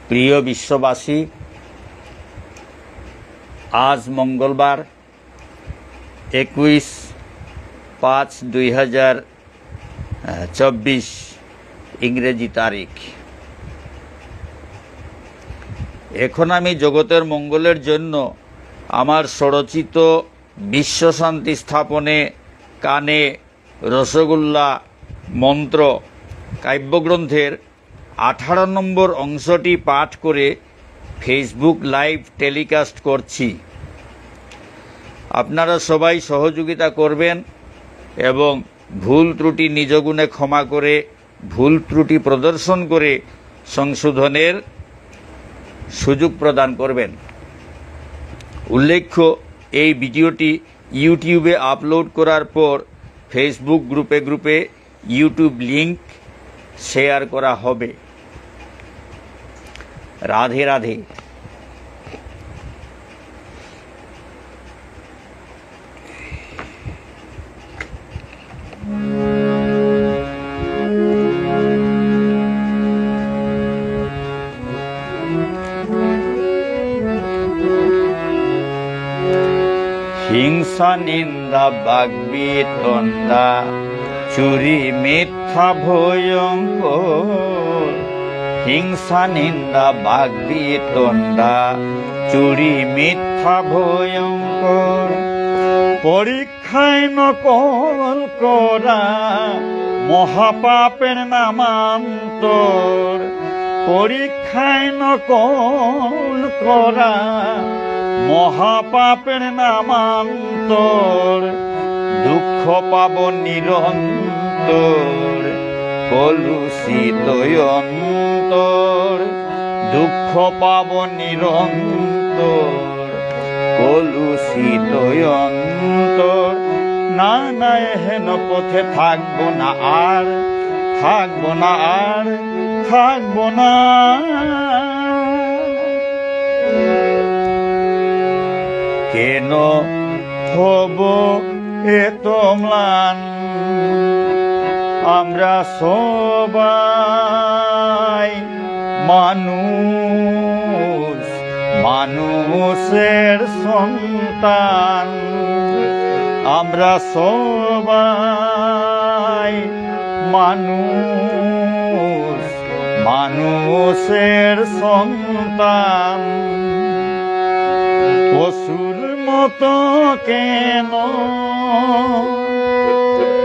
প্রিয় বিশ্ববাসী, আজ মঙ্গলবার 21/5/2024 ইংরেজি তারিখ। এখন আমি জগতের মঙ্গলের জন্য আমার স্বরচিত বিশ্বশান্তি স্থাপনে কানে রসগোল্লা মন্ত্র কাব্যগ্রন্থের 18 নম্বর অংশটি পাঠ করে ফেসবুক লাইভ টেলিকাস্ট করছি। আপনারা সবাই সহযোগিতা করবেন এবং ভুল ত্রুটি নিজ গুণে ক্ষমা করে ভুল ত্রুটি প্রদর্শন করে সংশোধনের সুযোগ প্রদান করবেন। উল্লেখ্য, এই ভিডিওটি ইউটিউবে আপলোড করার পর ফেসবুক গ্রুপে ইউটিউব লিংক শেয়ার করা হবে। রাধে রাধে। হিংসা নিন্দা বাগ্বিতণ্ডা চুরি মিথ্যা ভয়ঙ্কর। হিংসা নিন্দা বাগ্বিতণ্ডা চুরি মিথ্যা ভয়ঙ্কর। পরীক্ষায় নকল করা মহাপাপের নামান্তর। পরীক্ষায় নকল করা মহাপাপের নামান্তর। দুঃখ পাব নিরন্তর কলুষিত অন্তর। দুঃখ পাব নিরন্তর কলুষিত অন্তর। না না এহেন পথে থাকবো না আর, থাকবো না আর, থাকবো না। কেন হব এত ম্লান? আমরা সবাই মানুষ, মানুষের সন্তান। আমরা সবাই মানুষ, মানুষের সন্তান। পশুর মতো কেন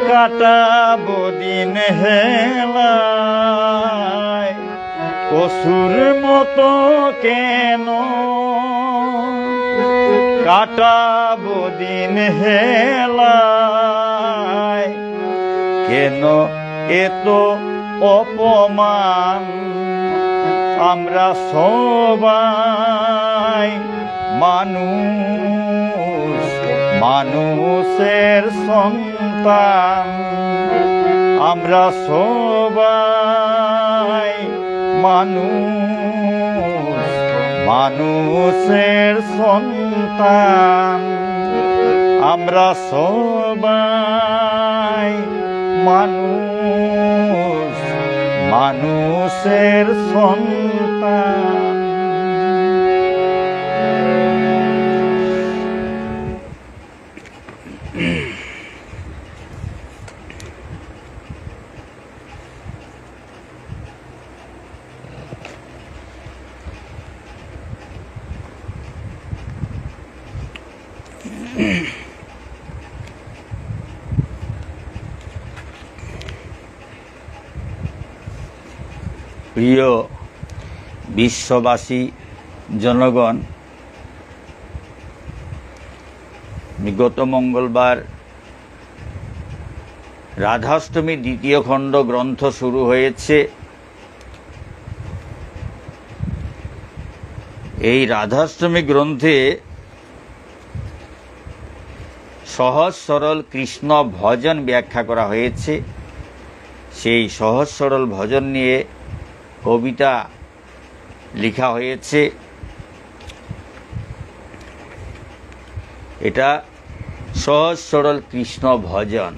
কাটাবো দিন হেলায়? পশুর মতো কেন কাটাবো দিন হেলায়? কেন এত অপমান? আমরা সবাই মানুষ, মানুষের সন্তান। আমরা সবাই মানুষ, মানুষের সন্তান। আমরা সবাই মানুষ, মানুষের সন্তান। প্রিয় বিশ্ববাসী জনগণ, গত মঙ্গলবার রাধাষ্টমী দ্বিতীয় খণ্ড গ্রন্থ শুরু হয়েছে। এই রাধাষ্টমী গ্রন্থে সহজ সরল কৃষ্ণ ভজন ব্যাখ্যা করা হয়েছে। সেই সহজ সরল ভজন নিয়ে কবিতা লেখা হয়েছে। এটা সহজ সরল কৃষ্ণ ভজন।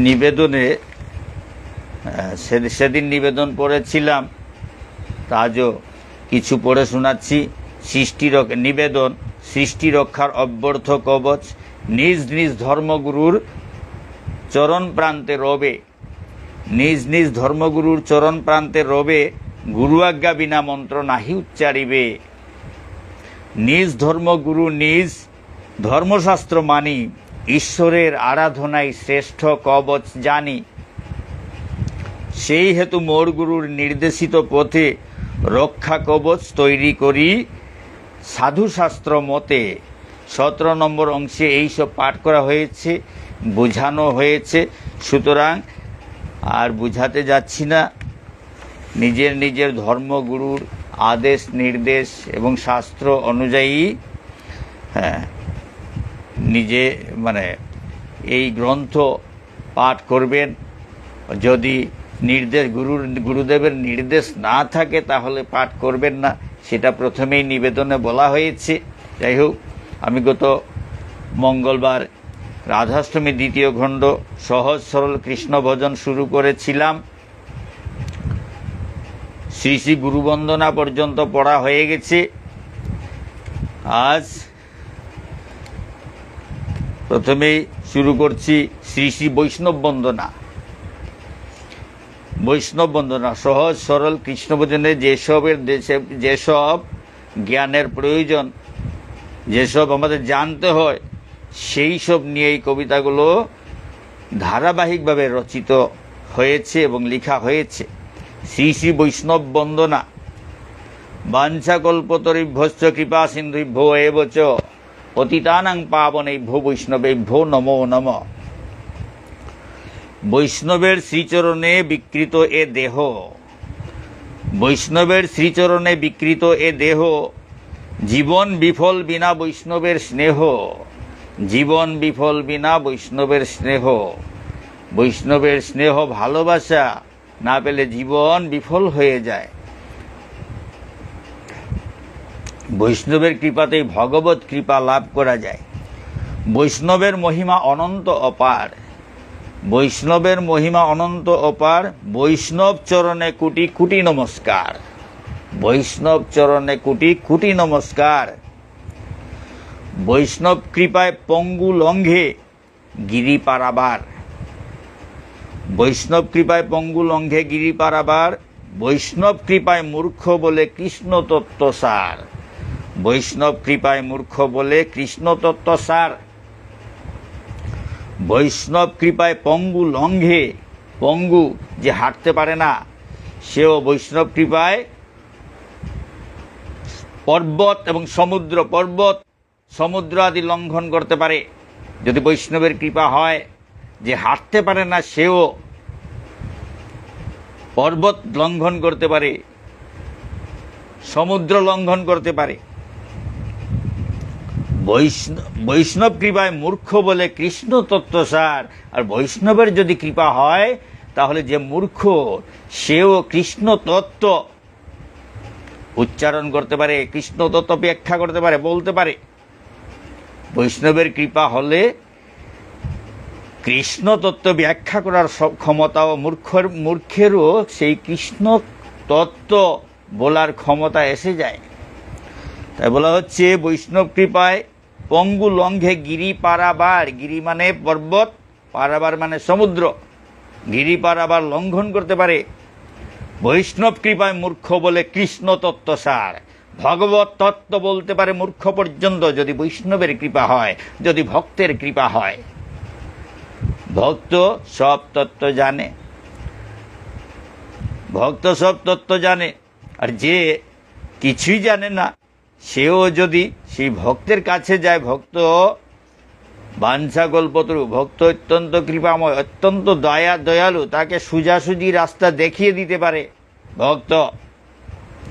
নিবেদনে সেদিন নিবেদন পড়েছিলাম, তা আজও কিছু পড়ে শোনাচ্ছি। নিবেদন সৃষ্টি রক্ষার অব্যর্থ কবচ, নিজ নিজ ধর্মগুরুর চরণ প্রান্তে রবে, নিজ নিজ ধর্মগুরুর চরণ প্রান্তে রবে, গুরু আজ্ঞা বিনা মন্ত্র নাহি উচ্চারিবে। নিজ ধর্মগুরু নিজ ধর্মশাস্ত্র মানি, ঈশ্বরের আরাধনায় শ্রেষ্ঠ কবচ জানি। সেই হেতু মোর গুরুর নির্দেশিত পথে রক্ষা কবচ তৈরি করি সাধুশাস্ত্র মতে। 17 নম্বর অংশে এইসব পাঠ করা হয়েছে, বোঝানো হয়েছে। সুতরাং আর বুঝাতে যাচ্ছি না। নিজের নিজের ধর্মগুরুর আদেশ নির্দেশ এবং শাস্ত্র অনুযায়ী নিজে এই গ্রন্থ পাঠ করবেন। যদি গুরুদেবের নির্দেশ না থাকে তাহলে পাঠ করবেন না, সেটা প্রথমেই নিবেদনে বলা হয়েছে। যাই হোক, আমি গত মঙ্গলবার রাধাষ্টমী দ্বিতীয় খণ্ড সহজ সরল কৃষ্ণ ভজন শুরু করেছিলাম। শ্রী শ্রী গুরুবন্দনা পর্যন্ত পড়া হয়ে গেছে। আজ প্রথমেই শুরু করছি শ্রী শ্রী বৈষ্ণব বন্দনা। বৈষ্ণব বন্দনা সহজ সরল কৃষ্ণ ভজনে যেসব জ্ঞানের প্রয়োজন, যেসব আমাদের জানতে হয়, সেই সব নিয়ে এই কবিতাগুলো ধারাবাহিকভাবে রচিত হয়েছে এবং লেখা হয়েছে। শ্রী শ্রী বৈষ্ণব বন্দনা। বাঞ্ছাকল্পতরুভ্যশ্চ কৃপা সিন্ধুভ্যো এব চ পতিতানাং পাবনেভ্যো বৈষ্ণবেভ্যো নমো নমঃ। বৈষ্ণবের শ্রীচরণে বিকৃত এ দেহ, বৈষ্ণবের শ্রীচরণে বিকৃত এ দেহ, জীবন বিফল বিনা বৈষ্ণবের স্নেহ, জীবন বিফল বিনা বৈষ্ণবের স্নেহ। বৈষ্ণবের স্নেহ ভালোবাসা না পেলে জীবন বিফল হয়ে যায়। বৈষ্ণবের কৃপাতেই ভগবত কৃপা লাভ করা যায়। বৈষ্ণবের মহিমা অনন্ত অপার, বৈষ্ণবের মহিমা অনন্ত অপার। বৈষ্ণব চরণে কোটি কোটি নমস্কার, বৈষ্ণব চরণে কোটি কোটি নমস্কার। বৈষ্ণব কৃপায় পঙ্গু লঙ্ঘে গিরি পারাবার, বৈষ্ণব কৃপায় পঙ্গু লঙ্ঘে গিরি পারাবার। বৈষ্ণব কৃপায় মূর্খ বলে কৃষ্ণ তত্ত্ব সার, বৈষ্ণব কৃপায় মূর্খ বলে কৃষ্ণ তত্ত্ব সার। বৈষ্ণব কৃপায় পঙ্গু লঙ্ঘে, পঙ্গু যে হাঁটতে পারে না, সেও বৈষ্ণব কৃপায় পর্বত এবং সমুদ্র আদি লঙ্ঘন করতে পারে। যদি বৈষ্ণবের কৃপা হয়, যে হাঁটতে পারে না সেও পর্বত লঙ্ঘন করতে পারে, সমুদ্র লঙ্ঘন করতে পারে। বৈষ্ণব কৃপায় মূর্খ বলে কৃষ্ণ তত্ত্বসার। আর বৈষ্ণবের যদি কৃপা হয়, তাহলে যে মূর্খ সেও কৃষ্ণ তত্ত্ব উচ্চারণ করতে পারে, কৃষ্ণ তত্ত্ব ব্যাখ্যা করতে পারে, বলতে পারে। বৈষ্ণবের কৃপা হলে কৃষ্ণ তত্ত্ব ব্যাখ্যা করার সব ক্ষমতা ও মূর্খেরও সেই কৃষ্ণ তত্ত্ব বলার ক্ষমতা এসে যায়। তাই বলা হচ্ছে বৈষ্ণব কৃপায় পঙ্গু লঙ্ঘে গিরি পারাবার। গিরি মানে পর্বত, পারাবার মানে সমুদ্র। গিরি পারাবার লঙ্ঘন করতে পারে। বৈষ্ণব কৃপায় মূর্খ বলে কৃষ্ণ তত্ত্ব সার। ভগবত তত্ত্ব বলতে পারে মূর্খ পর্যন্ত, যদি বৈষ্ণবের কৃপা হয়, যদি ভক্তের কৃপা হয়। ভক্ত সব তত্ত্ব জানে, ভক্ত সব তত্ত্ব জানে। আর যে কিছুই জানে না, সেও যদি সেই ভক্তের কাছে যায়, ভক্ত বাঞ্ছাকল্পতরু, ভক্ত অত্যন্ত কৃপাময়, অত্যন্ত দয়ালু, তাকে সোজাসুজি রাস্তা দেখিয়ে দিতে পারে ভক্ত।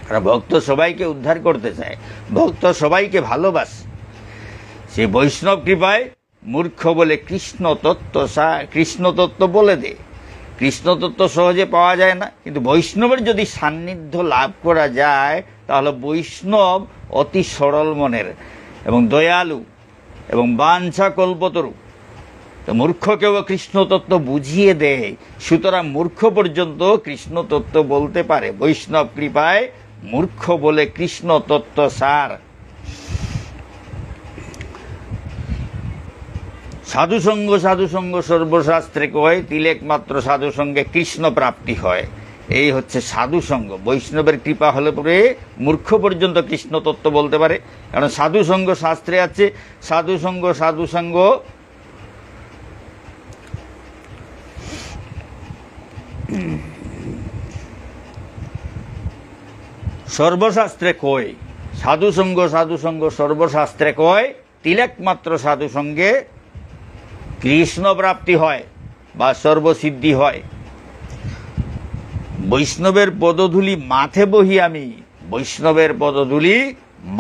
আর ভক্ত সবাইকে উদ্ধার করতে চায়, ভক্ত সবাইকে ভালোবাসে। সে বৈষ্ণব কৃপায় মূর্খ বলে কৃষ্ণ তত্ত্ব বলে দে। কৃষ্ণ তত্ত্ব সহজে পাওয়া যায় না, কিন্তু বৈষ্ণবের যদি সান্নিধ্য লাভ করা যায়, তাহলে বৈষ্ণব অতি সরল মনের এবং দয়ালু এবং বাঞ্ছা কল্পতরু, তো মূর্খকেও কৃষ্ণ তত্ত্ব বুঝিয়ে দেয়, সুতরাং মূর্খ পর্যন্ত কৃষ্ণ তত্ত্ব বলতে পারে। বৈষ্ণব কৃপায় মূর্খ বলে কৃষ্ণ তত্ত্ব সার। সাধুসঙ্গ সাধুসঙ্গ সর্বশাস্ত্রে কয়, তিলেক মাত্র সাধুসঙ্গে কৃষ্ণ প্রাপ্তি হয়। এই হচ্ছে সাধুসঙ্গ। বৈষ্ণবের কৃপা হলে পরে মূর্খ পর্যন্ত কৃষ্ণ তত্ত্ব বলতে পারে, কারণ সাধুসঙ্গ শাস্ত্রে আছে। সাধুসঙ্গ সাধুসঙ্গ সর্বশাস্ত্রে কয়, সাধুসঙ্গ সাধুসঙ্গ সর্বশাস্ত্রে কয়, তিলেক মাত্র সাধুসঙ্গে কৃষ্ণ প্রাপ্তি হয় বা সর্বসিদ্ধি হয়। বৈষ্ণবের পদধূলি মাথে বহি আমি, বৈষ্ণবের পদধূলি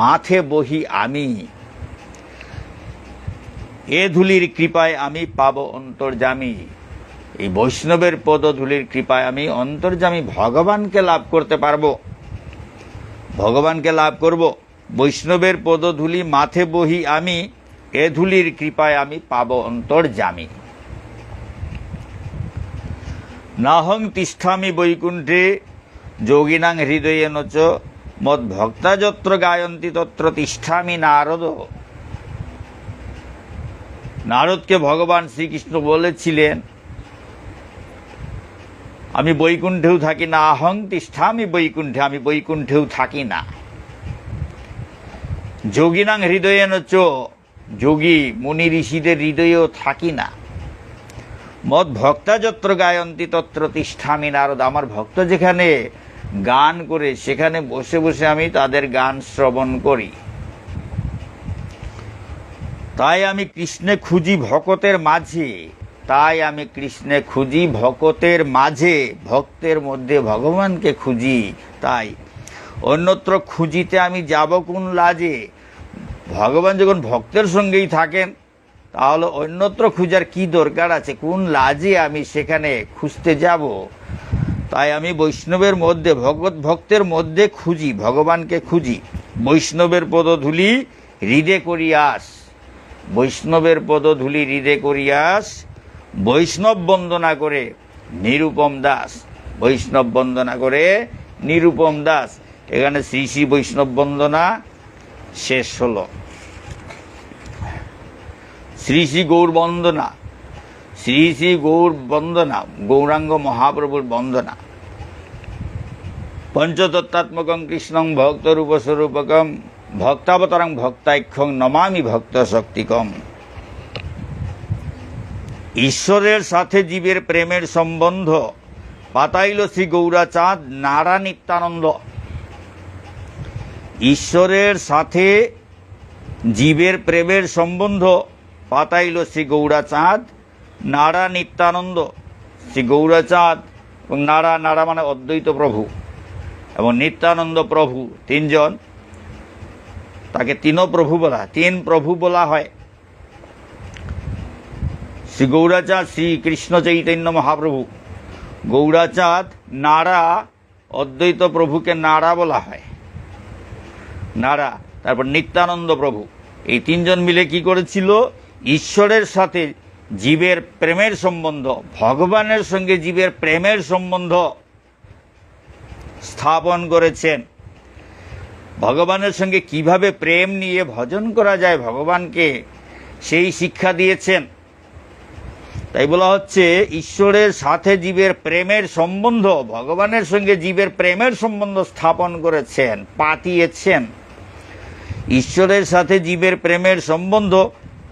মাথে বহি আমি, এ ধূলির কৃপায় আমি পাব অন্তর্যামী। এই বৈষ্ণবের পদধূলির কৃপায় আমি অন্তর্যামী ভগবানকে লাভ করতে পারবো, ভগবানকে লাভ করব। বৈষ্ণবের পদধূলি মাথে বহি আমি, এ ধূলির কৃপায় আমি পাব অন্তর্যামী। নাহং তিষ্ঠামি বৈকুণ্ঠে যোগিনাং হৃদয়েন চ, মদ ভক্তা যত্র গায়ন্তি তত্র তিষ্ঠামি নারদ। নারদকে ভগবান শ্রীকৃষ্ণ বলেছিলেন, আমি বৈকুণ্ঠেও থাকি না। আহং তিষ্ঠামি বৈকুণ্ঠে, আমি বৈকুণ্ঠেও থাকি না। যোগিনাং হৃদয়েন চ, যোগী মুনি ঋষিদের হৃদয়েও থাকি না। মদ ভক্তা যত্র গায়ন্তি তত্র তিষ্ঠামি নারদ, আমার ভক্ত যেখানে গান করে সেখানে বসে বসে আমি তাদের গান শ্রবণ করি। তাই আমি কৃষ্ণে খুঁজি ভকতের মাঝে, তাই আমি কৃষ্ণে খুঁজি ভকতের মাঝে, ভক্তের মধ্যে ভগবানকে খুঁজি। তাই অন্যত্র খুঁজিতে আমি যাব কোন লাজে। ভগবান যখন ভক্তের সঙ্গেই থাকেন, তাহলে অন্যত্র খুঁজার কি দরকার আছে? কোন লাজে আমি সেখানে খুঁজতে যাব? তাই আমি বৈষ্ণবের মধ্যে, ভক্তের মধ্যে খুঁজি, ভগবানকে খুঁজি। বৈষ্ণবের পদধূলি হৃদে করিয়াস, বৈষ্ণবের পদধূলি হৃদে করিয়াস, বৈষ্ণব বন্দনা করে নিরুপম দাস, বৈষ্ণব বন্দনা করে নিরুপম দাস। এখানে শ্রী শ্রী বৈষ্ণব বন্দনা শেষ হল। শ্রী শ্রী গৌর বন্দনা, শ্রী শ্রী গৌর বন্দনা, গৌরাঙ্গ মহাপ্রভুর বন্দনা। পঞ্চতত্ত্বাত্মকং কৃষ্ণং ভক্তরূপস্বরূপকম ভক্তাবতারং ভক্তাখ্যং নমামি ভক্ত শক্তিকম। ঈশ্বরের সাথে জীবের প্রেমের সম্বন্ধ পাতাইল শ্রী গৌরাচাঁদ নারা নিত্যানন্দ। ঈশ্বরের সাথে জীবের প্রেমের সম্বন্ধ পাতাইল শ্রী গৌরাচাঁদ নারা নিত্যানন্দ। শ্রী গৌরাচাঁদ এবং নারা, নারা মানে অদ্বৈত প্রভু, এবং নিত্যানন্দ প্রভু, তিনজন। তাকে তিন প্রভু বলা, তিন প্রভু বলা হয়। শ্রী গৌরাচাঁদ শ্রী কৃষ্ণ চৈতন্য মহাপ্রভু, গৌরাচাঁদ নারা, অদ্বৈত প্রভুকে নারা বলা হয়, নারা। তারপর নিত্যানন্দ প্রভু, এই তিনজন মিলে কি করেছিল? ঈশ্বরের সাথে জীবের প্রেমের সম্বন্ধ, ভগবানের সঙ্গে জীবের প্রেমের সম্বন্ধ স্থাপন করেছেন। ভগবানের সঙ্গে কিভাবে প্রেম নিয়ে ভজন করা যায় ভগবানকে, সেই শিক্ষা দিয়েছেন। তাই বলা হচ্ছে ঈশ্বরের সাথে জীবের প্রেমের সম্বন্ধ, ভগবানের সঙ্গে জীবের প্রেমের সম্বন্ধ স্থাপন করেছেন, পাতিয়েছেন। ঈশ্বরের সাথে জীবের প্রেমের সম্বন্ধ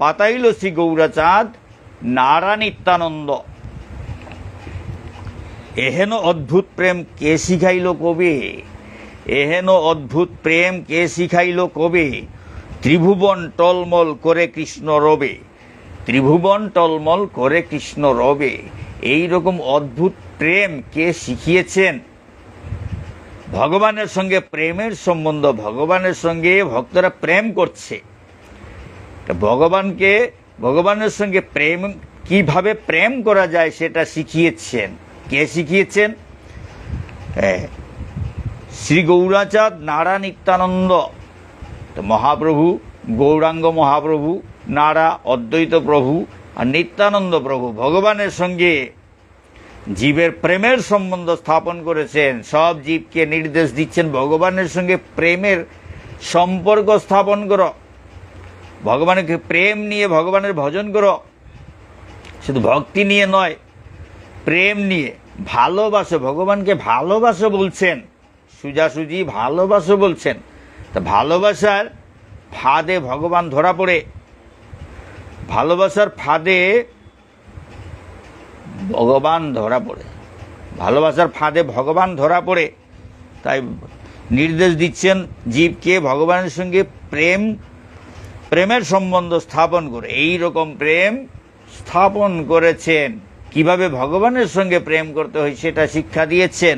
পাতাইল শ্রী গৌরাচাঁদ নারা নিত্যানন্দ। এহেন অদ্ভুত প্রেম কে শিখাইল কবে, এহেন অদ্ভুত প্রেম কে শিখাইল কবে, ত্রিভুবন টলমল করে কৃষ্ণ রবে, ত্রিভুবন টলমল করে কৃষ্ণ রবে। এই রকম অদ্ভুত প্রেম কে শিখিয়েছেন? ভগবানের সঙ্গে প্রেমের সম্বন্ধ, ভগবানের সঙ্গে ভক্তরা প্রেম করছে। ভগবানকে, ভগবানের সঙ্গে প্রেম, কিভাবে প্রেম করা যায় সেটা শিখিয়েছেন। কে শিখিয়েছেন? শ্রী গৌরাচাঁদ নারা নিত্যানন্দ। তো মহাপ্রভু, গৌরাঙ্গ মহাপ্রভু, নারা, অদ্বৈত প্রভু আর নিত্যানন্দ প্রভু ভগবানের সঙ্গে জীবের প্রেমের সম্বন্ধ স্থাপন করেছেন। সব জীবকে নির্দেশ দিচ্ছেন ভগবানের সঙ্গে প্রেমের সম্পর্ক স্থাপন করো, ভগবানকে প্রেম নিয়ে ভগবানের ভজন করো, শুধু ভক্তি নিয়ে নয়, প্রেম নিয়ে ভালোবাসো, ভগবানকে ভালোবাসো বলছেন, সোজাসুজি ভালোবাসো বলছেন। তা ভালোবাসার ফাঁদে ভগবান ধরা পড়ে, ভালোবাসার ফাঁদে ভগবান ধরা পড়ে, ভালোবাসার ফাঁদে ভগবান ধরা পড়ে। তাই নির্দেশ দিচ্ছেন জীবকে ভগবানের সঙ্গে প্রেমের সম্বন্ধ স্থাপন করে। এই রকম প্রেম স্থাপন করেছেন। কিভাবে ভগবানের সঙ্গে প্রেম করতে হয় সেটা শিক্ষা দিয়েছেন।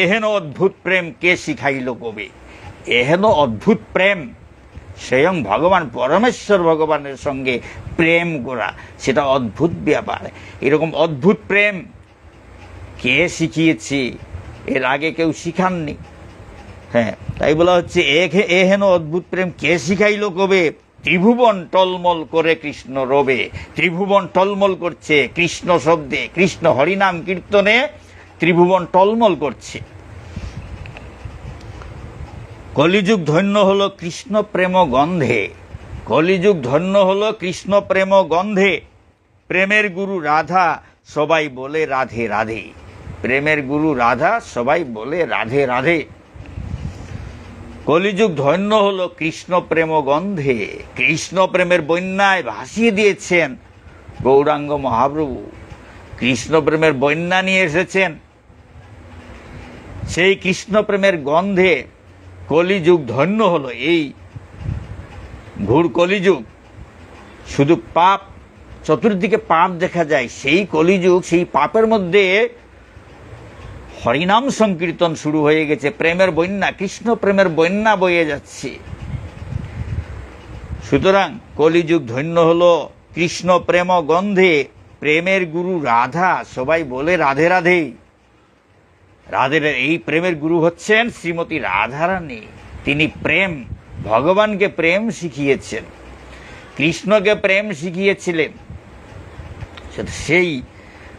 এহেন অদ্ভুত প্রেম কে শিখাইল কবে? এহেন অদ্ভুত প্রেম, স্বয়ং ভগবান পরমেশ্বর ভগবানের সঙ্গে প্রেম করা, সেটা অদ্ভুত ব্যাপার। এরকম অদ্ভুত প্রেম কে শিখিয়েছে? এর আগে কেউ শিখাননি। হ্যাঁ, তাই বলা হচ্ছে এহেন অদ্ভুত প্রেম কে শিখাইল কবে? ত্রিভুবন টলমল করে কৃষ্ণ রবে। ত্রিভুবন টলমল করছে কৃষ্ণ শব্দে, কৃষ্ণ হরিনাম কীর্তনে ত্রিভুবন টলমল করছে। কলিযুগ ধন্য হলো কৃষ্ণ প্রেম গন্ধে, কলিযুগ ধন্য হলো কৃষ্ণ প্রেম গন্ধে। প্রেমের গুরু রাধা সবাই বলে রাধে রাধে, প্রেমের গুরু রাধা সবাই বলে রাধে রাধে। কলিযুগ ধন্য হলো কৃষ্ণ প্রেম গন্ধে। কৃষ্ণ প্রেমের বন্যায় ভাসিয়ে দিয়েছেন গৌরাঙ্গ মহাপ্রভু, কৃষ্ণ প্রেমের বন্যা নিয়ে এসেছেন। সেই কৃষ্ণ প্রেমের গন্ধে কলিযুগ ধন্য হলো। এই ঘোর কলিযুগ, শুধু পাপ, চতুর্দিকে পাপ দেখা যায়, সেই কলিযুগ, সেই পাপের মধ্যে হরিনাম সংকীর্তন শুরু হয়ে গেছে। প্রেমের বন্যা, কৃষ্ণ প্রেমের বন্যা বয়ে যাচ্ছে। সুতরাং কলিযুগ ধন্য হলো কৃষ্ণ প্রেম গন্ধে। প্রেমের গুরু রাধা সবাই বলে রাধে রাধে। রাধের এই প্রেমের গুরু হচ্ছেন শ্রীমতী রাধারানী। তিনি প্রেম, ভগবানকে প্রেম শিখিয়েছেন, কৃষ্ণকে প্রেম শিখিয়েছিলেন। সেই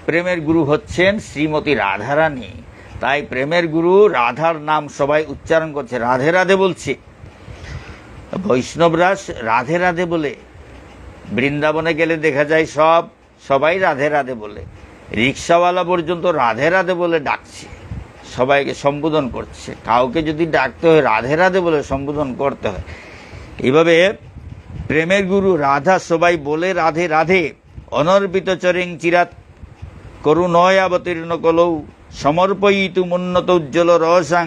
প্রেমের গুরু হচ্ছেন শ্রীমতী রাধারানী। তাই প্রেমের গুরু রাধার নাম সবাই উচ্চারণ করছে, রাধে রাধে বলছে। বৈষ্ণবরা রাধে রাধে বলে। বৃন্দাবনে গেলে দেখা যায় সবাই রাধে রাধে বলে, রিক্সাওয়ালা পর্যন্ত রাধে রাধে বলে ডাকছে, সবাইকে সম্বোধন করছে। কাউকে যদি ডাকতে হয় রাধে রাধে বলে সম্বোধন করতে হয়। এইভাবে প্রেমের গুরু রাধা সবাই বলে রাধে রাধে। অনর্পিত চরিং চিরাত করুণয় অবতীর্ণ কলৌ সমর্পয়িতু মুন্নত উজ্জ্বল রসাং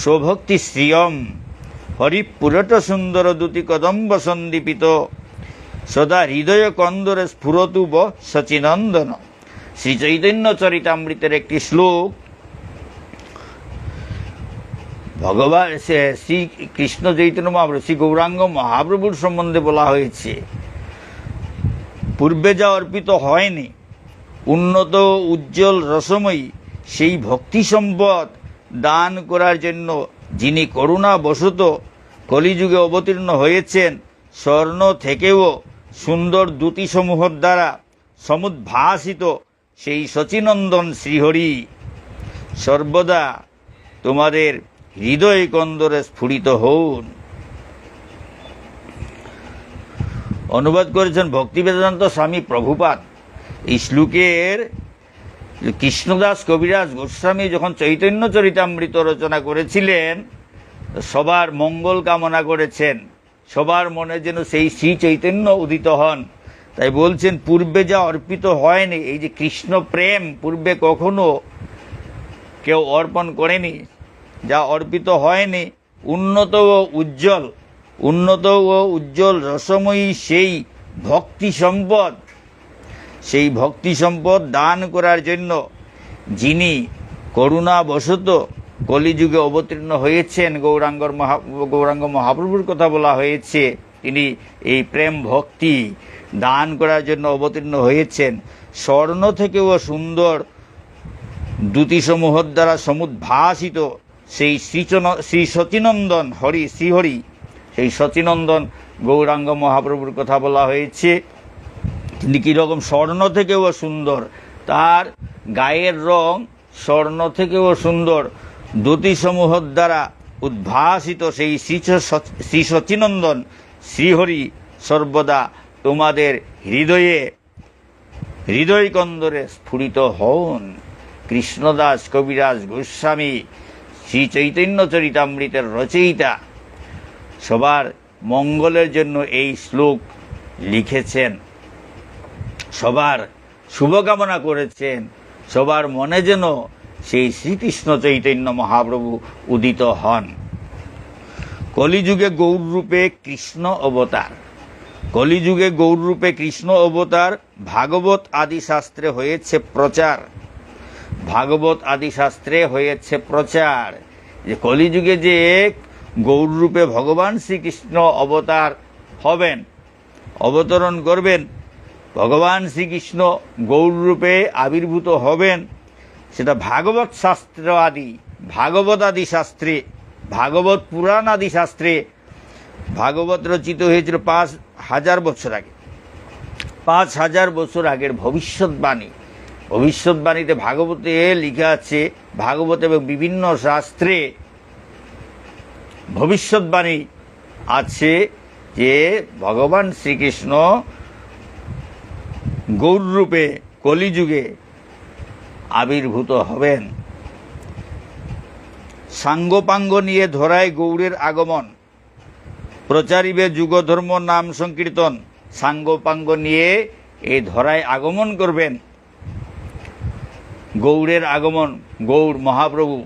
সৌভক্তি শ্রিয়ম হরিপুরট সুন্দর দুতি কদম্ব সন্দীপিত সদা হৃদয় কন্দরে স্ফুরতু ব সচিনন্দন। শ্রী চৈতন্য চরিতামৃতের একটি শ্লোক। ভগবান শ্রী কৃষ্ণ চৈতন্য মহাপ্রভু, শ্রী গৌরাঙ্গ মহাপ্রভুর সম্বন্ধে বলা হয়েছে, পূর্বে যা অর্পিত হয়নি উন্নত উজ্জ্বল রসময়ী সেই ভক্তি সম্পদ দান করার জন্য যিনি করুণাবশত কলিযুগে অবতীর্ণ হয়েছেন, স্বর্ণ থেকেও সুন্দর দ্যুতিসমূহের দ্বারা সমুদ্ভাসিত সেই শচীনন্দন শ্রীহরি সর্বদা তোমাদের হৃদয় কন্দরে স্ফুরিত হন। অনুবাদ করেছেন ভক্তিবেদান্ত স্বামী প্রভুপাদ। এই শ্লোকের কৃষ্ণদাস কবিরাজ গোস্বামী যখন চৈতন্য চরিতামৃত রচনা করেছিলেন, সবার মঙ্গল কামনা করেছেন, সবার মনে যেন সেই শ্রী চৈতন্য উদিত হন। তাই বলছেন পূর্বে যা অর্পিত হয়নি, এই যে কৃষ্ণ প্রেম পূর্বে কখনো কেউ অর্পণ করেনি, যা অর্পিত হয়নি, উন্নত ও উজ্জ্বল রসময়ী সেই ভক্তি সম্পদ দান করার জন্য যিনি করুণাবশত কলিযুগে অবতীর্ণ হয়েছেন, গৌরাঙ্গ মহাপ্রভুর কথা বলা হয়েছে। তিনি এই প্রেম ভক্তি দান করার জন্য অবতীর্ণ হয়েছেন। স্বর্ণ থেকেও সুন্দর দ্যুতিসমূহের দ্বারা সমুদ্ভাসিত সেই শ্রী সচিনন্দন শ্রীহরি, সেই সচিনন্দন গৌরাঙ্গ মহাপ্রভুর কথা বলা হয়েছে। তিনি কীরকম? স্বর্ণ থেকেও সুন্দর, তার গায়ের রং স্বর্ণ থেকেও সুন্দর। দ্যুতিসমূহর দ্বারা উদ্ভাসিত সেই শ্রী সচিনন্দন শ্রীহরি সর্বদা তোমাদের হৃদয় কন্দরে স্ফুরিত হন। কৃষ্ণদাস কবিরাজ গোস্বামী শ্রী চৈতন্য চরিতামৃতের রচয়িতা সবার মঙ্গলের জন্য এই শ্লোক লিখেছেন, সবার শুভকামনা করেছেন, সবার মনে যেন সেই শ্রীকৃষ্ণ চৈতন্য মহাপ্রভু উদিত হন। কলিযুগে গৌররূপে কৃষ্ণ অবতার, কলিযুগে গৌররূপে কৃষ্ণ অবতার ভাগবত আদি শাস্ত্রে হয়েছে প্রচার। ভাগবত আদি শাস্ত্রে হয়েছে প্রচার যে কলিযুগে যে গৌররূপে ভগবান শ্রীকৃষ্ণ অবতার হবেন, অবতরণ করবেন, ভগবান শ্রীকৃষ্ণ গৌররূপে আবির্ভূত হবেন, সেটা ভাগবত শাস্ত্র আদি, ভাগবত আদি শাস্ত্রে, ভাগবত পুরাণ আদি শাস্ত্রে। ভাগবত রচিত হয়েছিল 5000 বছর আগে, 5000 বছর আগের ভবিষ্যৎবাণী। ভবিষ্যৎবাণীতে ভাগবতে লেখা আছে, ভাগবত এবং বিভিন্ন শাস্ত্রে ভবিষ্যৎবাণী আছে যে ভগবান শ্রীকৃষ্ণ গৌররূপে কলিযুগে আবির্ভূত হবেন। সাঙ্গপাঙ্গ নিয়ে ধরায় গৌরের আগমন, প্রচারিবে যুগধর্ম নাম সংকীর্তন। সাঙ্গপাঙ্গ নিয়ে এই ধরায় আগমন করবেন, গৌরের আগমন, গৌর মহাপ্রভু,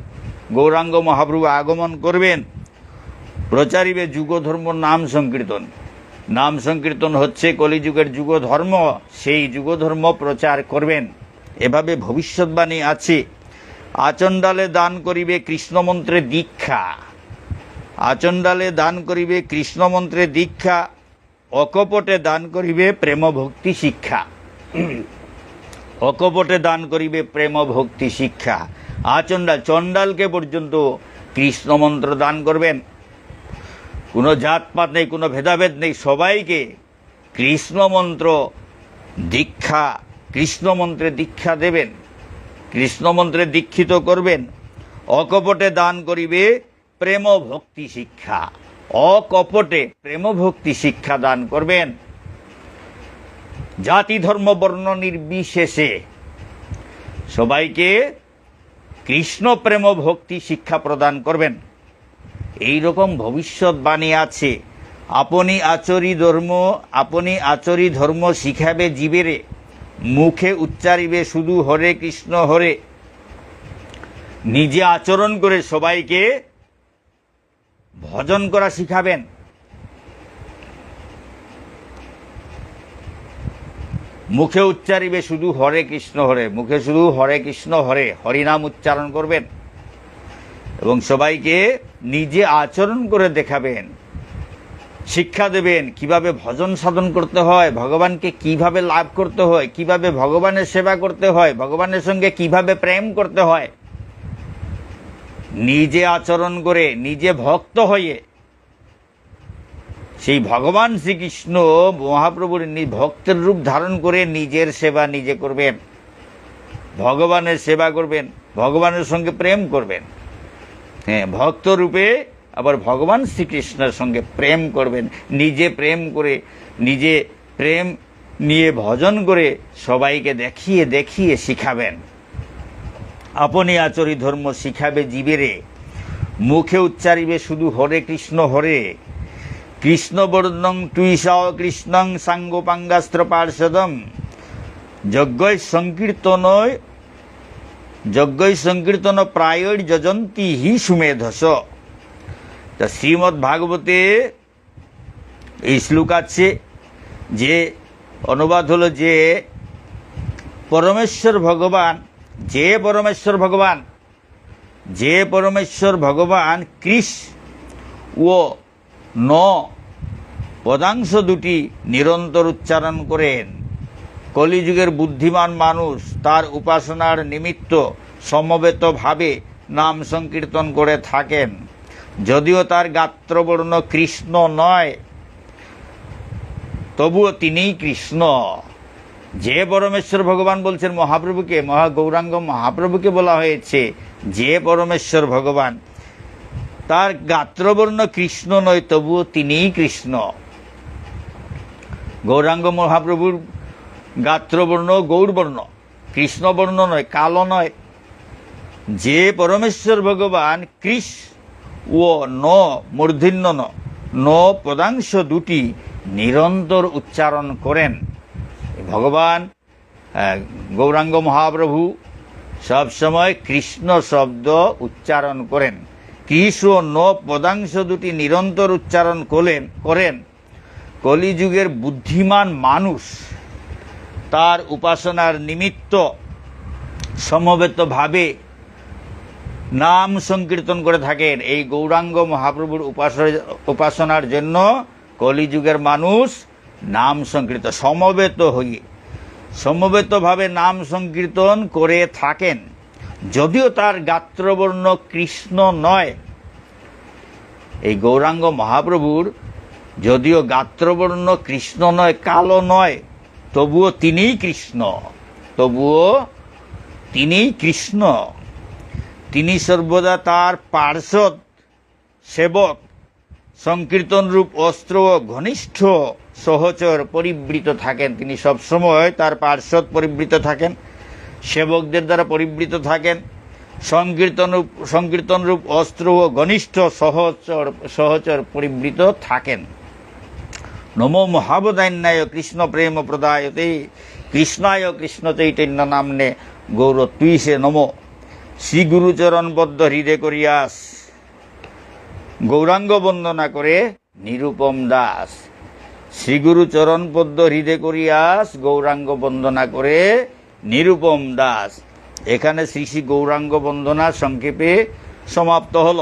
গৌরাঙ্গ মহাপ্রভু আগমন করবেন। প্রচারিবে যুগধর্ম নাম সংকীর্তন, নাম সংকীর্তন হচ্ছে কলিযুগের যুগধর্ম, সেই যুগধর্ম প্রচার করবেন, এভাবে ভবিষ্যৎবাণী আছে। আচণ্ডালে দান করিবে কৃষ্ণমন্ত্রে দীক্ষা, আচণ্ডালে দান করিবে কৃষ্ণমন্ত্রে দীক্ষা, অকপটে দান করিবে প্রেম ভক্তি শিক্ষা। অকপটে দান করিবে প্রেম ভক্তি শিক্ষা। আচণ্ডাল, চণ্ডালকে পর্যন্ত কৃষ্ণমন্ত্র দান করবেন। কোনো জাতপাত নেই, কোনো ভেদাভেদ নেই, সবাইকে কৃষ্ণমন্ত্র দীক্ষা, কৃষ্ণমন্ত্রে দীক্ষা দেবেন, কৃষ্ণমন্ত্রে দীক্ষিত করবেন। অকপটে দান করিবে প্রেম ভক্তি শিক্ষা, অকপটে প্রেম ভক্তি শিক্ষা দান করবেন। জাতি ধর্ম বর্ণ নির্বিশেষে সবাইকে কৃষ্ণ প্রেম ভক্তি শিক্ষা প্রদান করবেন। এই রকম ভবিষ্যৎবাণী আছে। আপনি আচরি ধর্ম শিখাবে জীবেরে, মুখে উচ্চারিবে শুধু হরে কৃষ্ণ হরে। নিজে আচরণ করে সবাইকে ভজন করা শিখাবেন। মুখে উচ্চারিবে শুধু হরে কৃষ্ণ হরে, মুখে শুধু হরে কৃষ্ণ হরে, হরিনাম উচ্চারণ করবেন এবং সবাইকে নিজে আচরণ করে দেখাবেন, শিক্ষা দেবেন কিভাবে ভজন সাধন করতে হয়, ভগবানকে কিভাবে লাভ করতে হয়, কিভাবে ভগবানের সেবা করতে হয়, ভগবানের সঙ্গে কিভাবে প্রেম করতে হয়। নিজে আচরণ করে, নিজে ভক্ত হয়ে সেই ভগবান শ্রীকৃষ্ণ মহাপ্রভুর ভক্তের রূপ ধারণ করে নিজের সেবা নিজে করবেন, ভগবানের সেবা করবেন, ভগবানের সঙ্গে প্রেম করবেন। হ্যাঁ, ভক্ত রূপে আবার ভগবান শ্রীকৃষ্ণের সঙ্গে প্রেম করবেন, নিজে প্রেম করে, নিজে প্রেম নিয়ে ভজন করে সবাইকে দেখিয়ে দেখিয়ে শিখাবেন। আপনি আচরি ধর্ম শিখাবে জীবেরে, মুখে উচ্চারিবে শুধু হরে কৃষ্ণ হরে। কৃষ্ণবর্ণং টুইষা কৃষ্ণং সাঙ্গোপাঙ্গাস্ত্র পার্ষদম যজ্ঞৈ সংকীর্তন প্রায়ৈ যজন্তি হি সুমেধস। তা শ্রীমদ্ ভাগবতে এই শ্লোক আছে, যে অনুবাদ হলো যে পরমেশ্বর ভগবান কৃষ ও ন পদাংশ দুটি নিরন্তর উচ্চারণ করেন। কলিযুগের বুদ্ধিমান মানুষ তার উপাসনার নিমিত্ত সমবেতভাবে নাম সংকীর্তন করে থাকেন। যদিও তার গাত্রবর্ণ কৃষ্ণ নয়, তবুও তিনিই কৃষ্ণ। যে পরমেশ্বর ভগবান বলছেন মহাপ্রভুকে, গৌরাঙ্গ মহাপ্রভুকে বলা হয়েছে যে পরমেশ্বর ভগবান, তার গাত্রবর্ণ কৃষ্ণ নয়, তবুও তিনিই কৃষ্ণ। গৌরাঙ্গ মহাপ্রভুর গাত্রবর্ণ গৌরবর্ণ, কৃষ্ণবর্ণ নয়, কালো নয়। যে পরমেশ্বর ভগবান কৃষ ও ন মূর্ধন্য ন পদাংশ দুটি নিরন্তর উচ্চারণ করেন। ভগবান গৌরাঙ্গ মহাপ্রভু সবসময় কৃষ্ণ শব্দ উচ্চারণ করেন। কৃষ ও ন পদাংশ দুটি নিরন্তর উচ্চারণ করেন। কলিযুগের বুদ্ধিমান মানুষ তার উপাসনার নিমিত্ত সমবেতভাবে নাম সংকীর্তন করে থাকেন। এই গৌরাঙ্গ মহাপ্রভুর উপাসনার জন্য কলিযুগের মানুষ নাম সংকীর্তন সমবেতভাবে নাম সংকীর্তন করে থাকেন। যদিও তার গাত্রবর্ণ কৃষ্ণ নয়, এই গৌরাঙ্গ মহাপ্রভুর যদিও গাত্রবর্ণ কৃষ্ণ নয়, কালো নয়, তবুও তিনিই কৃষ্ণ। তিনি সর্বদা তার পার্ষদ সেবক সংকীর্তন রূপ অস্ত্র ও ঘনিষ্ঠ সহচর পরিবৃত থাকেন। তিনি সবসময় তার পার্ষদ পরিবৃত থাকেন, সেবকদের দ্বারা পরিবৃত থাকেন, সংকীর্তন রূপ অস্ত্র ও ঘনিষ্ঠ সহচর পরিবৃত থাকেন। নমো মহাবদান্যায় কৃষ্ণ প্রেম প্রদায়তে কৃষ্ণায় কৃষ্ণ চৈতন্য নামনে গৌরত্বীষে নমো। শ্রী গুরুচরণবদ্ধ হৃদয় করিয়াস গৌরাঙ্গ বন্দনা করে নিরুপম দাস। শ্রী গুরুচরণবদ্ধ হৃদয় করিয়াস গৌরাঙ্গ বন্দনা করে নিরুপম দাস। এখানে শ্রী শ্রী গৌরাঙ্গ বন্দনা সংক্ষেপে সমাপ্ত হল।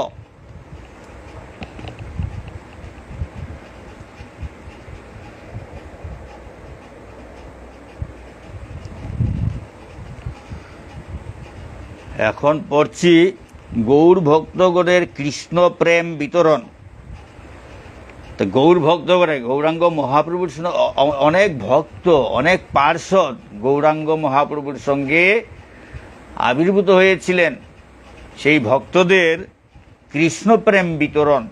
এখন পড়ছি গৌর ভক্তগণের কৃষ্ণ প্রেম বিতরণ। তো গৌর ভক্তগণের গৌরাঙ্গ মহাপ্রভুর অনেক ভক্ত, অনেক পার্ষদ গৌরাঙ্গ মহাপ্রভুর সঙ্গে আবির্ভূত হয়েছিলেন। সেই ভক্তদের কৃষ্ণ প্রেম বিতরণ।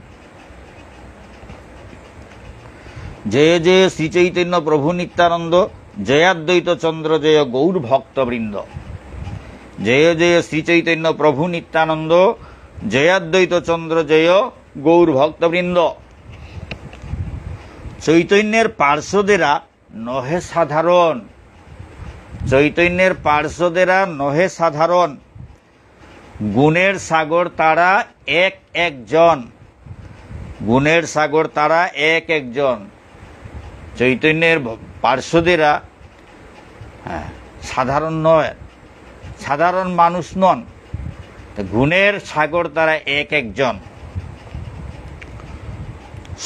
জয় জয় শ্রী চৈতন্য প্রভু নিত্যানন্দ, জয়াদ্বৈত চন্দ্র জয় গৌর ভক্তবৃন্দ। জয় জয় শ্রী চৈতন্য প্রভু নিত্যানন্দ, জয়াদ্বৈত চন্দ্র জয় গৌর ভক্তবৃন্দ। চৈতন্যের পার্শ্বদেরা নহে সাধারণ, চৈতন্যের পার্শ্বদেরা নহে সাধারণ। গুণের সাগর তারা এক একজন, গুণের সাগর তারা এক একজন। চৈতন্যের পার্শ্বদেরা সাধারণ নয়, সাধারণ মানুষ নন, গুণের সাগর তারা এক একজন।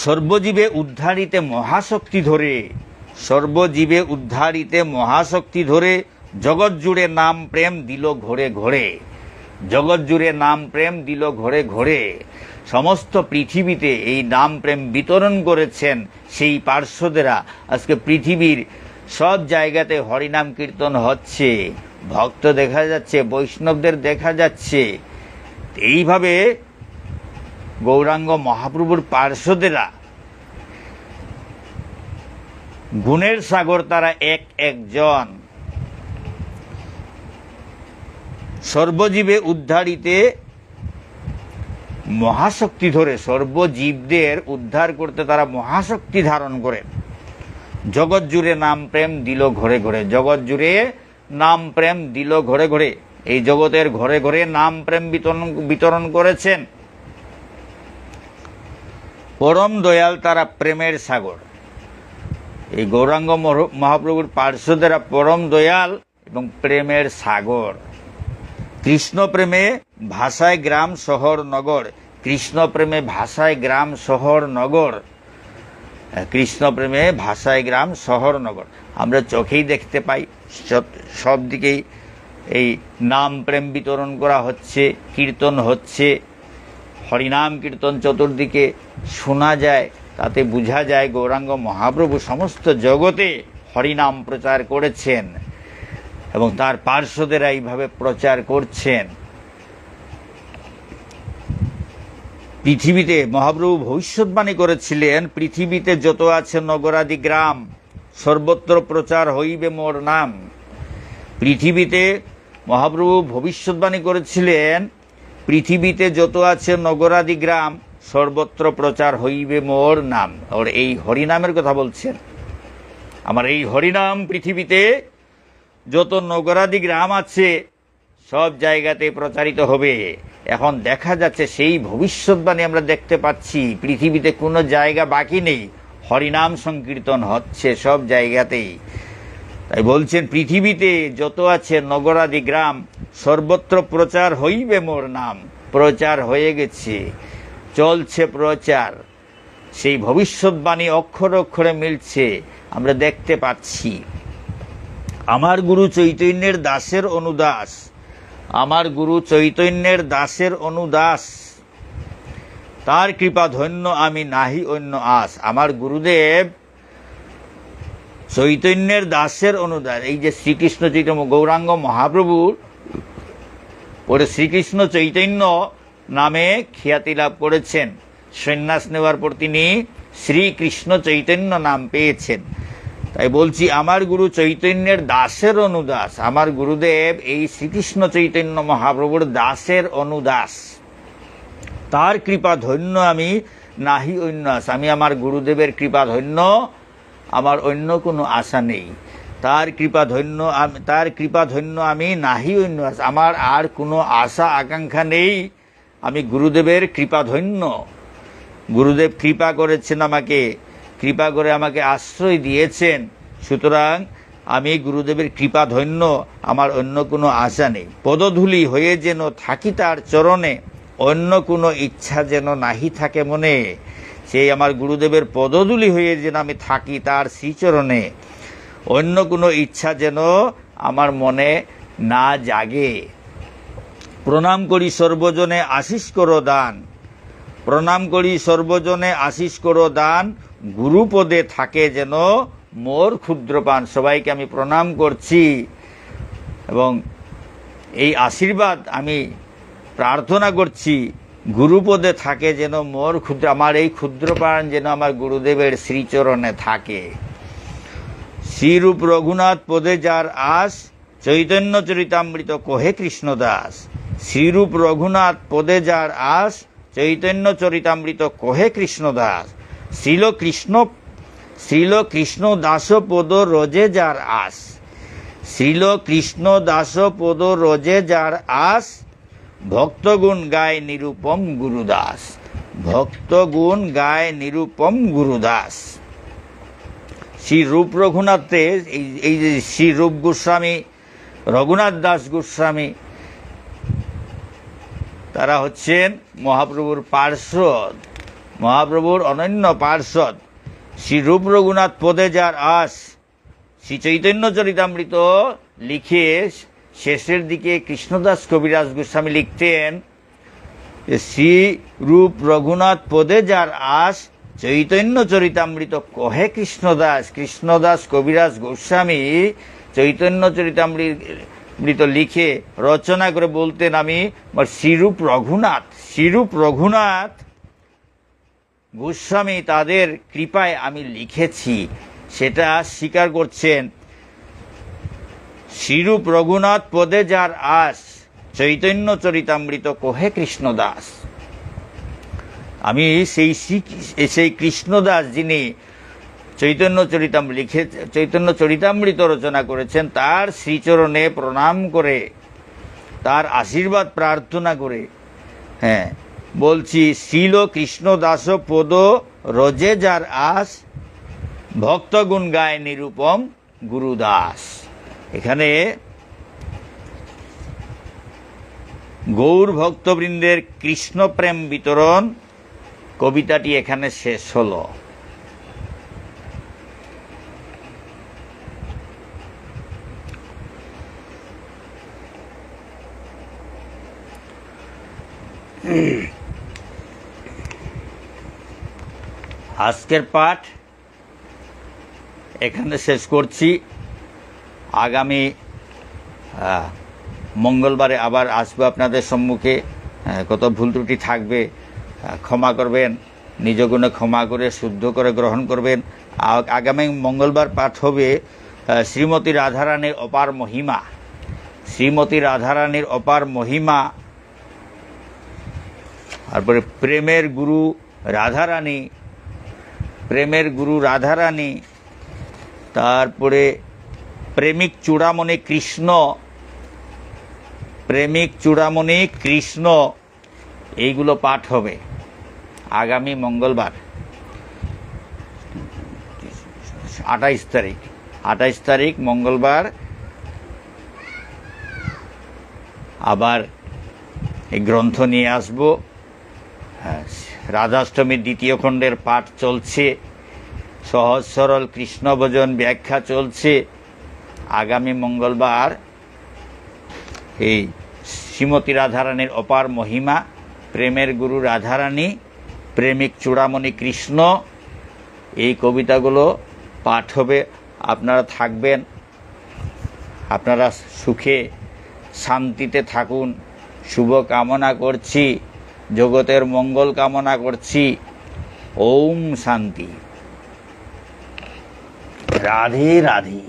সর্বজীবে উদ্ধারিতে মহাশক্তি ধরে, সর্বজীবে উদ্ধারিতে মহাশক্তি ধরে জগৎ জুড়ে নাম প্রেম দিল ঘোরে ঘোরে, জগৎ জুড়ে নাম প্রেম দিল ঘোরে ঘোরে। সমস্ত পৃথিবীতে এই নাম প্রেম বিতরণ করেছেন সেই পার্শ্বদেরা। আজকে পৃথিবীর সব জায়গাতে হরিনাম কীর্তন হচ্ছে, ভক্ত দেখা যাচ্ছে, বৈষ্ণবদের দেখা যাচ্ছে। এইভাবে গৌরাঙ্গ মহাপ্রভুর পার্শ্বদেরা গুণের সাগর তারা এক একজন। সর্বজীবে উদ্ধারিতে মহাশক্তি ধরে, সর্বজীবদের উদ্ধার করতে তারা মহাশক্তি ধারণ করেন। জগৎ জুড়ে নাম প্রেম দিল ঘরে ঘরে, জগৎ জুড়ে নাম প্রেম দিল ঘরে ঘরে। এই জগতের ঘরে ঘরে নাম প্রেম বিতরণ করেছেন। পরম দয়াল তারা প্রেমের সাগর। এই গৌরাঙ্গ মহাপ্রভুর পার্শ্বদেরা পরম দয়াল এবং প্রেমের সাগর। কৃষ্ণ প্রেমে ভাষায় গ্রাম শহর নগর, কৃষ্ণ প্রেমে ভাষায় গ্রাম শহর নগর, কৃষ্ণ প্রেমে ভাষায় গ্রাম শহর নগর। আমরা চোখেই দেখতে পাই, সব দিকেই এই নাম প্রেম বিতরণ করা হচ্ছে, কীর্তন হচ্ছে, হরিনাম কীর্তন চতুর্দিকে শোনা যায়। তাতে বোঝা যায় গৌরাঙ্গ মহাপ্রভু সমস্ত জগতে হরিনাম প্রচার করেছেন এবং তার পার্শ্বদেরা এইভাবে প্রচার করছেন। পৃথিবীতে মহাপ্রভু ভবিষ্যৎবাণী করেছিলেন, পৃথিবীতে যত আছে নগরাদি গ্রাম সর্বত্র প্রচার হইবে মোর নাম। পৃথিবীতে মহাপ্রভু ভবিষ্যৎবাণী করেছিলেন, পৃথিবীতে যত আছে নগরাদি গ্রাম সর্বত্র প্রচার হইবে মোর নাম। আর এই হরিনামের কথা বলছেন, আমার এই হরিনাম পৃথিবীতে যত নগরাদি গ্রাম আছে সব জায়গাতে প্রচারিত হবে। এখন দেখা যাচ্ছে সেই ভবিষ্যৎবাণী আমরা দেখতে পাচ্ছি, পৃথিবীতে কোনো জায়গা বাকি নেই, হরিনাম সংকীর্তন হচ্ছে সব জায়গাতেই। তাই বলছেন পৃথিবীতে যত আছে নগরাদি গ্রাম সর্বত্র প্রচার হইবে মোর নাম। প্রচার হয়ে গেছে, চলছে প্রচার, সেই ভবিষ্যৎবাণী অক্ষরে অক্ষরে মিলছে, আমরা দেখতে পাচ্ছি। আমার গুরু চৈতন্যের দাসের অনুদাস, আমার গুরু চৈতন্যের দাসের অনুদাস, তার কৃপা ধন্য আমি নাহি অন্য আস। আমার গুরুদেব চৈতন্যের দাসের অনুদাস, এই যে শ্রীকৃষ্ণ চৈতন্য গৌরাঙ্গ মহাপ্রভুর পরে শ্রীকৃষ্ণ চৈতন্য নামে খ্যাতি লাভ করেছেন। সন্ন্যাস নেওয়ার পর তিনি শ্রীকৃষ্ণ চৈতন্য নাম পেয়েছেন। তাই বলছি আমার গুরু চৈতন্যের দাসের অনুদাস, আমার গুরুদেব এই শ্রীকৃষ্ণ চৈতন্য মহাপ্রভুর দাসের অনুদাস, তার কৃপা ধন্য আমি নাহি অন্য আস। আমি আমার গুরুদেবের কৃপা ধন্য, আমার অন্য কোনো আশা নেই। তার কৃপা ধন্য, তার কৃপা ধন্য আমি নাহি অন্য আস। আমার আর কোনো আশা আকাঙ্ক্ষা নেই, আমি গুরুদেবের কৃপা ধন্য। গুরুদেব কৃপা করেছেন আমাকে, কৃপা করে আমাকে আশ্রয় দিয়েছেন, সুতরাং আমি গুরুদেবের কৃপা ধন্য, আমার অন্য কোনো আশা নেই। পদধূলি হয়ে যেন থাকি তার চরণে, অন্য কোনো ইচ্ছা যেন নাহি থাকে মনে। সেই আমার গুরুদেবের পদধূলি হয়ে যেন আমি থাকি তার শ্রীচরণে, অন্য কোনো ইচ্ছা যেন আমার মনে না জাগে। প্রণাম করি সর্বজনে আশিস করো দান, প্রণাম করি সর্বজনে আশিস করো দান, গুরুপদে থাকে যেন মোর ক্ষুদ্রপান। সবাইকে আমি প্রণাম করছি এবং এই আশীর্বাদ আমি প্রার্থনা করছি, গুরুপদে থাকে যেন মোর ক্ষুদ্র, আমার এই ক্ষুদ্রপান যেন আমার গুরুদেবের শ্রীচরণে থাকে। শ্রীরূপ রঘুনাথ পদে যার আস, চৈতন্য চরিতামৃত কহে কৃষ্ণদাস। শ্রীরূপ রঘুনাথ পদে যার আস, চৈতন্য চরিতামৃত কহে কৃষ্ণদাস। শ্রীল কৃষ্ণ দাস পদ রোজে যার আস, শ্রীল কৃষ্ণ দাস পদ রোজে যার আস, ভক্তগুণ গায় নিরূপম গুরুদাস। ভক্তগুণ গায় নিরূপম গুরুদাস। শ্রী রূপ রঘুনাথে এই যে শ্রী রূপ গোস্বামী, রঘুনাথ দাস গোস্বামী, তারা হচ্ছেন মহাপ্রভুর পার্ষদ, মহাপ্রভুর অনন্য পার্ষদ। শ্রী রূপ রঘুনাথ পদে যার আস, শ্রী চৈতন্য চরিতামৃত লিখে শেষের দিকে কৃষ্ণদাস কবিরাজ গোস্বামী লিখতেন যে শ্রী রূপ রঘুনাথ পদে যার আস, চৈতন্য চরিতামৃত কহে কৃষ্ণদাস। কৃষ্ণদাস কবিরাজ গোস্বামী চৈতন্য চরিতামৃত লিখে রচনা করে বলতেন, আমি শ্রীরূপ রঘুনাথ, শ্রীরূপ রঘুনাথ গোস্বামী তাদের কৃপায় আমি লিখেছি, সেটা স্বীকার করছেন। শ্রীরূপ রঘুনাথ পদে যার আস, চৈতন্য চরিতামৃত কহে কৃষ্ণদাস। আমি সেই কৃষ্ণদাস যিনি চৈতন্য চরিতামৃত রচনা করেছেন, তার শ্রীচরণে প্রণাম করে, তার আশীর্বাদ প্রার্থনা করে, হ্যাঁ বলছি, শ্রীল কৃষ্ণ দাস পদ রজে যার আস, ভক্তগুণ গায় নিরূপম গুরুদাস। এখানে গৌর ভক্তবৃন্দের কৃষ্ণ প্রেম বিতরণ কবিতাটি এখানে শেষ হল। আজকের পাঠ এখানে শেষ করছি। আগামী মঙ্গলবারে আবার আসবো আপনাদের সম্মুখে। কত ভুল ত্রুটি থাকবে, ক্ষমা করবেন, নিজ গুণে ক্ষমা করে শুদ্ধ করে গ্রহণ করবেন। আগামী মঙ্গলবার পাঠ হবে শ্রীমতী রাধারানীর অপার মহিমা। শ্রীমতী রাধারানীর অপার মহিমা, তারপরে প্রেমের গুরু রাধারানী, প্রেমের গুরু রাধারানী, তারপরে প্রেমিক চূড়ামণি কৃষ্ণ, প্রেমিক চূড়ামণি কৃষ্ণ, এইগুলো পাঠ হবে আগামী মঙ্গলবার 28 তারিখ মঙ্গলবার। আবার এই গ্রন্থ নিয়ে আসব। রাধাষ্টমীর দ্বিতীয় খণ্ডের পাঠ চলছে, সহজ সরল কৃষ্ণ ভজন ব্যাখ্যা চলছে। আগামী মঙ্গলবার এই শ্রীমতী রাধারানীর অপার মহিমা, প্রেমের গুরু রাধারানী, প্রেমিক চূড়ামণি কৃষ্ণ, এই কবিতাগুলো পাঠ হবে। আপনারা থাকবেন, আপনারা সুখে শান্তিতে থাকুন, শুভ কামনা করছি, জগতের মঙ্গল কামনা করছি। ওম শান্তি। রাধে রাধে।